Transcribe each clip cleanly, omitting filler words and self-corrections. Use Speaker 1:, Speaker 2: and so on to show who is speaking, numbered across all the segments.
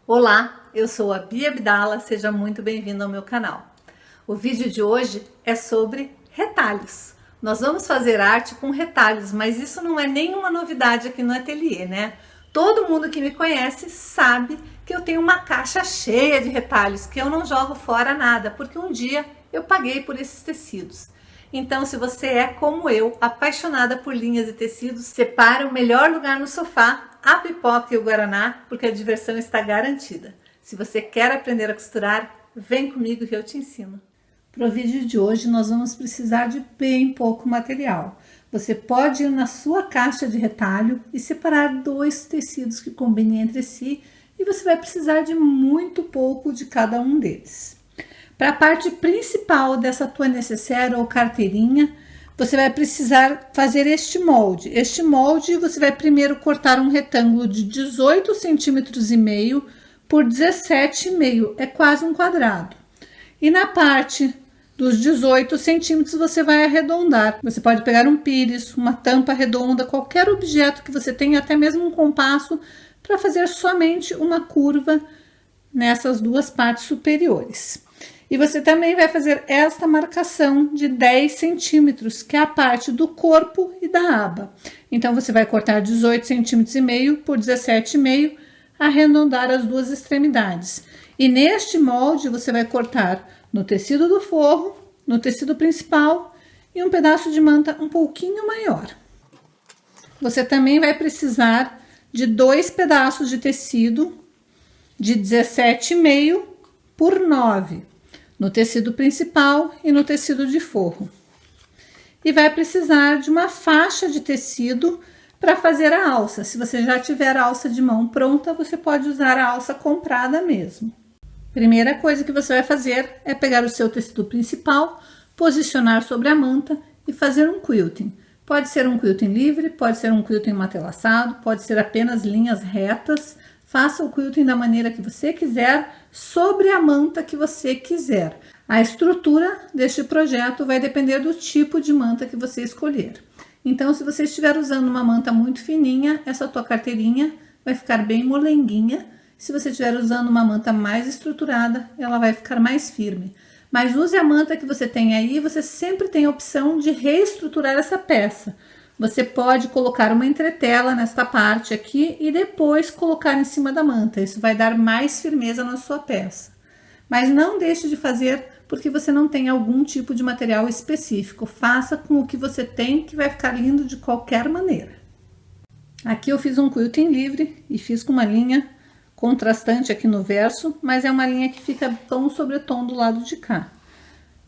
Speaker 1: Olá, eu sou a Bia Abdala, seja muito bem-vindo ao meu canal. O vídeo de hoje é sobre retalhos. Nós vamos fazer arte com retalhos, mas isso não é nenhuma novidade aqui no ateliê, né? Todo mundo que me conhece sabe que eu tenho uma caixa cheia de retalhos, que eu não jogo fora nada, porque um dia eu paguei por esses tecidos. Então, se você é como eu, apaixonada por linhas e tecidos, separe o melhor lugar no sofá, a pipoca e o guaraná, porque a diversão está garantida. Se você quer aprender a costurar, vem comigo que eu te ensino. Para o vídeo de hoje, nós vamos precisar de bem pouco material. Você pode ir na sua caixa de retalho e separar dois tecidos que combinem entre si, e você vai precisar de muito pouco de cada um deles. Para a parte principal dessa tua necessaire ou carteirinha, você vai precisar fazer este molde. Este molde você vai primeiro cortar um retângulo de 18 centímetros e meio por 17,5, é quase um quadrado. E na parte dos 18 centímetros você vai arredondar. Você pode pegar um pires, uma tampa redonda, qualquer objeto que você tenha, até mesmo um compasso, para fazer somente uma curva nessas duas partes superiores. E você também vai fazer esta marcação de 10 centímetros, que é a parte do corpo e da aba. Então, você vai cortar 18 centímetros e meio por 17,5, arredondar as duas extremidades. E neste molde, você vai cortar no tecido do forro, no tecido principal e um pedaço de manta um pouquinho maior. Você também vai precisar de 2 pedaços de tecido de 17,5 por 9. No tecido principal e no tecido de forro. E vai precisar de uma faixa de tecido para fazer a alça. Se você já tiver a alça de mão pronta, você pode usar a alça comprada mesmo. Primeira coisa que você vai fazer é pegar o seu tecido principal, posicionar sobre a manta e fazer um quilting. Pode ser um quilting livre, pode ser um quilting matelaçado, pode ser apenas linhas retas. Faça o quilting da maneira que você quiser, sobre a manta que você quiser. A estrutura deste projeto vai depender do tipo de manta que você escolher. Então, se você estiver usando uma manta muito fininha, essa tua carteirinha vai ficar bem molenguinha. Se você estiver usando uma manta mais estruturada, ela vai ficar mais firme. Mas use a manta que você tem aí, você sempre tem a opção de reestruturar essa peça. Você pode colocar uma entretela nesta parte aqui e depois colocar em cima da manta. Isso vai dar mais firmeza na sua peça. Mas não deixe de fazer porque você não tem algum tipo de material específico. Faça com o que você tem, que vai ficar lindo de qualquer maneira. Aqui eu fiz um quilting livre e fiz com uma linha contrastante aqui no verso, mas é uma linha que fica tom sobre tom do lado de cá.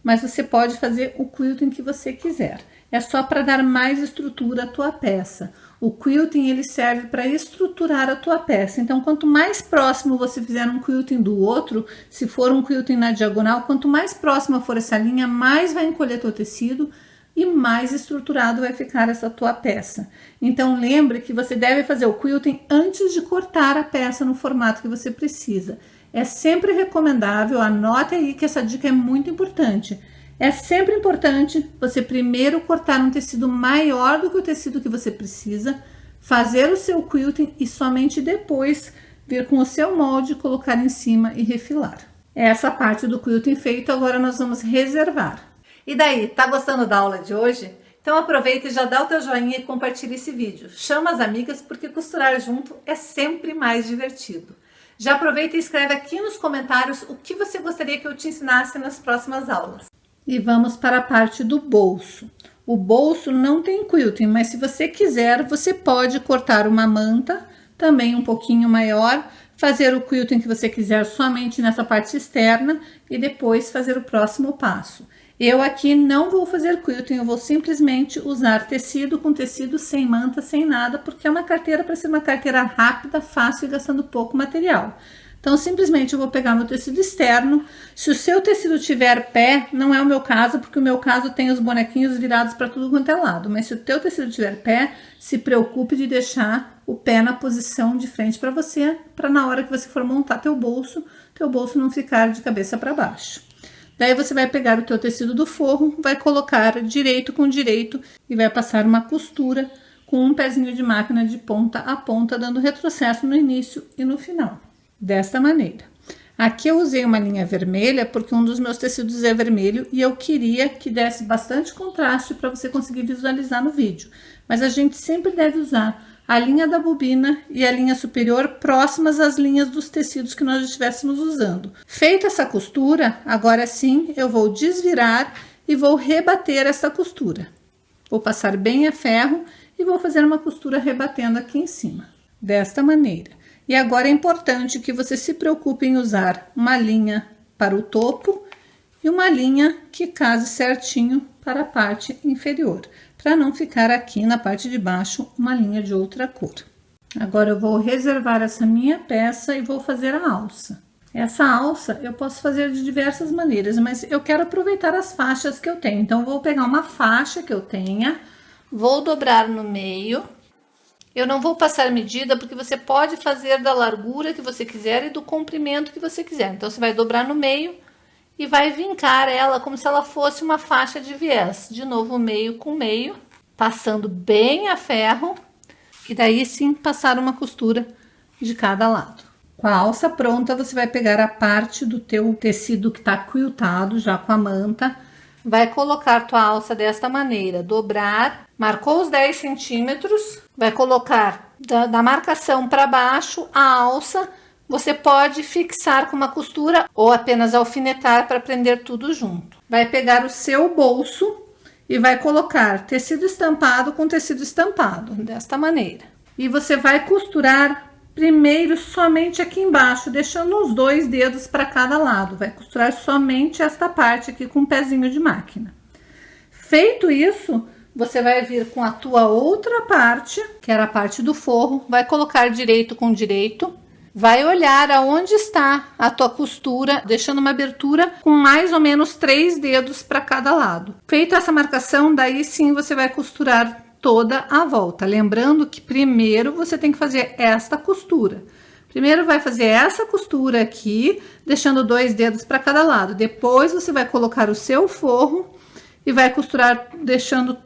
Speaker 1: Mas você pode fazer o quilting que você quiser. É só para dar mais estrutura à tua peça. O quilting ele serve para estruturar a tua peça. Então, quanto mais próximo você fizer um quilting do outro, se for um quilting na diagonal, quanto mais próxima for essa linha, mais vai encolher teu tecido e mais estruturado vai ficar essa tua peça. Então, lembre que você deve fazer o quilting antes de cortar a peça no formato que você precisa. É sempre recomendável, anote aí que essa dica é muito importante. É sempre importante você primeiro cortar um tecido maior do que o tecido que você precisa, fazer o seu quilting e somente depois vir com o seu molde, colocar em cima e refilar. Essa parte do quilting feito, agora nós vamos reservar. E daí, tá gostando da aula de hoje? Então aproveita e já dá o teu joinha e compartilha esse vídeo. Chama as amigas porque costurar junto é sempre mais divertido. Já aproveita e escreve aqui nos comentários o que você gostaria que eu te ensinasse nas próximas aulas. E vamos para a parte do bolso. O bolso não tem quilting, mas se você quiser, você pode cortar uma manta, também um pouquinho maior, fazer o quilting que você quiser somente nessa parte externa e depois fazer o próximo passo. Eu aqui não vou fazer quilting, eu vou simplesmente usar tecido com tecido, sem manta, sem nada, porque é uma carteira para ser uma carteira rápida, fácil e gastando pouco material. Então, simplesmente eu vou pegar meu tecido externo. Se o seu tecido tiver pé, não é o meu caso, porque o meu caso tem os bonequinhos virados para tudo quanto é lado. Mas se o teu tecido tiver pé, se preocupe de deixar o pé na posição de frente para você, para na hora que você for montar teu bolso não ficar de cabeça para baixo. Daí você vai pegar o teu tecido do forro, vai colocar direito com direito e vai passar uma costura com um pezinho de máquina de ponta a ponta, dando retrocesso no início e no final. desta maneira. Aqui eu usei uma linha vermelha porque um dos meus tecidos é vermelho e eu queria que desse bastante contraste para você conseguir visualizar no vídeo. Mas a gente sempre deve usar a linha da bobina e a linha superior próximas às linhas dos tecidos que nós estivéssemos usando. Feita essa costura, agora sim eu vou desvirar e vou rebater essa costura. Vou passar bem a ferro e vou fazer uma costura rebatendo aqui em cima, desta maneira. E agora é importante que você se preocupe em usar uma linha para o topo e uma linha que case certinho para a parte inferior, para não ficar aqui na parte de baixo uma linha de outra cor. Agora eu vou reservar essa minha peça e vou fazer a alça. Essa alça eu posso fazer de diversas maneiras, mas eu quero aproveitar as faixas que eu tenho. Então, eu vou pegar uma faixa que eu tenha, vou dobrar no meio. Eu não vou passar medida, porque você pode fazer da largura que você quiser e do comprimento que você quiser. Então, você vai dobrar no meio e vai vincar ela como se ela fosse uma faixa de viés. De novo, meio com meio, passando bem a ferro. E daí sim, passar uma costura de cada lado. Com a alça pronta, você vai pegar a parte do teu tecido que tá quiltado, já com a manta. Vai colocar tua alça desta maneira, dobrar, marcou os 10 centímetros, vai colocar da marcação para baixo a alça. Você pode fixar com uma costura ou apenas alfinetar para prender tudo junto. Vai pegar o seu bolso e vai colocar tecido estampado com tecido estampado, desta maneira. E você vai costurar primeiro somente aqui embaixo, deixando os 2 dedos para cada lado. Vai costurar somente esta parte aqui com um pezinho de máquina. Feito isso, você vai vir com a tua outra parte, que era a parte do forro, vai colocar direito com direito, vai olhar aonde está a tua costura, deixando uma abertura com mais ou menos 3 dedos para cada lado. Feita essa marcação, daí sim você vai costurar toda a volta. Lembrando que primeiro você tem que fazer esta costura. Primeiro vai fazer essa costura aqui, deixando 2 dedos para cada lado. Depois você vai colocar o seu forro e vai costurar deixando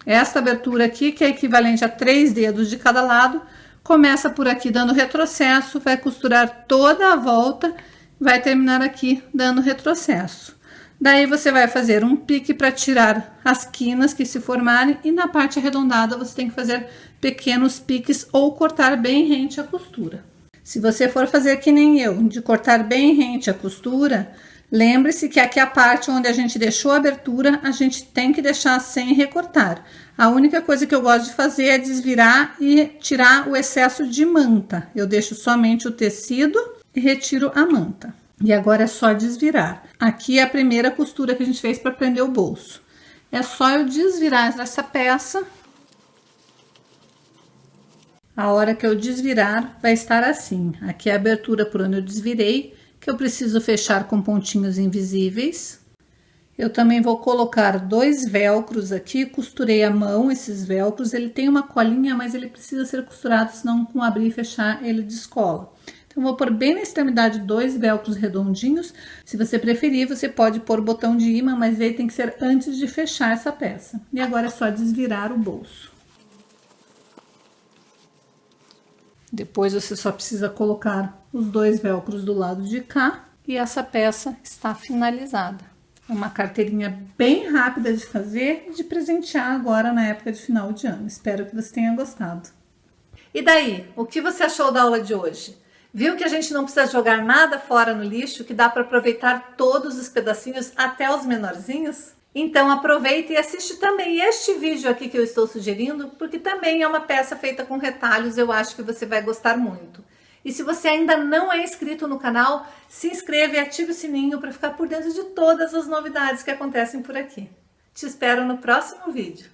Speaker 1: esta abertura aqui, que é equivalente a 3 dedos de cada lado. Começa por aqui dando retrocesso, vai costurar toda a volta, vai terminar aqui dando retrocesso. Daí você vai fazer um pique para tirar as quinas que se formarem e na parte arredondada você tem que fazer pequenos piques ou cortar bem rente a costura. Se você for fazer que nem eu, de cortar bem rente a costura, lembre-se que aqui a parte onde a gente deixou a abertura, a gente tem que deixar sem recortar. A única coisa que eu gosto de fazer é desvirar e tirar o excesso de manta. Eu deixo somente o tecido e retiro a manta. E agora é só desvirar. Aqui é a primeira costura que a gente fez para prender o bolso. É só eu desvirar essa peça. A hora que eu desvirar, vai estar assim. Aqui é a abertura por onde eu desvirei, que eu preciso fechar com pontinhos invisíveis. Eu também vou colocar 2 velcros aqui, costurei à mão esses velcros. Ele tem uma colinha, mas ele precisa ser costurado, senão com abrir e fechar ele descola. Então, vou pôr bem na extremidade 2 velcros redondinhos. Se você preferir, você pode pôr botão de imã, mas ele tem que ser antes de fechar essa peça. E agora é só desvirar o bolso. Depois você só precisa colocar os 2 velcros do lado de cá e essa peça está finalizada. É uma carteirinha bem rápida de fazer e de presentear agora na época de final de ano. Espero que você tenha gostado. E daí, o que você achou da aula de hoje? Viu que a gente não precisa jogar nada fora no lixo, que dá para aproveitar todos os pedacinhos, até os menorzinhos? Então aproveita e assiste também este vídeo aqui que eu estou sugerindo, porque também é uma peça feita com retalhos, eu acho que você vai gostar muito. E se você ainda não é inscrito no canal, se inscreva e ative o sininho para ficar por dentro de todas as novidades que acontecem por aqui. Te espero no próximo vídeo.